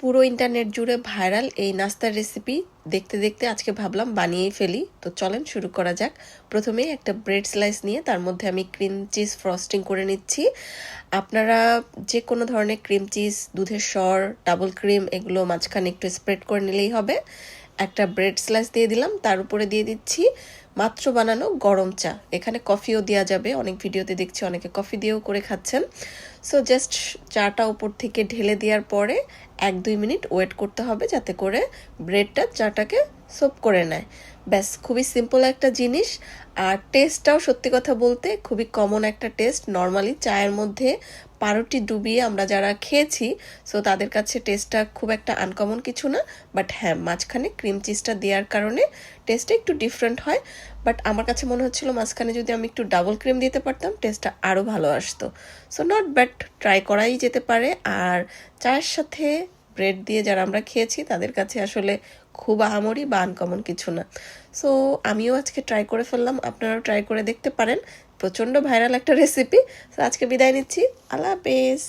পুরো ইন্টারনেট জুড়ে ভাইরাল এই নাস্তার রেসিপি দেখতে দেখতে আজকে ভাবলাম বানিয়েই ফেলি। তো চলেন শুরু করা যাক। প্রথমেই একটা ব্রেড স্লাইস নিয়ে তার মধ্যে আমি ক্রিম চিজ ফ্রস্টিং করে নিচ্ছি। আপনারা যে কোনো ধরনের ক্রিম চিজ, দুধের সর, ডাবল ক্রিম এগুলো মাঝখানে একটু স্প্রেড করে নিলেই হবে। একটা ব্রেড স্লাইস দিয়ে দিলাম, তার উপরে দিয়ে দিচ্ছি মাত্র বানানো গরম চা। এখানে কফিও দেওয়া যাবে, অনেক ভিডিওতে দেখছি অনেকে কফি দিয়েও করে খাচ্ছেন। সো জাস্ট চাটা উপর থেকে ঢেলে দেওয়ার পরে 1-2 মিনিট ওয়েট করতে হবে যাতে করে ব্রেডটা চাটাকে সোপ করে নেয়। ব্যাস, খুবই সিম্পল একটা জিনিস। আর টেস্টটাও সত্যি কথা বলতে খুবই কমন একটা টেস্ট। নর্মালি চায়ের মধ্যে পাউরুটি ডুবিয়ে আমরা যারা খেয়েছি, সো তাদের কাছে টেস্টটা খুব একটা আনকমন কিছু না। বাট হ্যাঁ, মাঝখানে ক্রিম চিজটা দেওয়ার কারণে টেস্টটা একটু ডিফারেন্ট হয়। বাট আমার কাছে মনে হচ্ছিল মাঝখানে যদি আমি একটু ডাবল ক্রিম দিতে পারতাম টেস্টটা আরও ভালো আসতো। সো নট ব্যাড, ট্রাই করাই যেতে পারে। আর চায়ের সাথে ব্রেড দিয়ে যারা আমরা খেয়েছি তাদের কাছে আসলে খুব আহামরি বা আনকমন কিছু না। সো আমিও আজকে ট্রাই করে ফেললাম, আপনারাও ট্রাই করে দেখতে পারেন। প্রচণ্ড ভাইরাল একটা রেসিপি। সো আজকে বিদায় নিচ্ছি, আল্লাহ হাফেজ।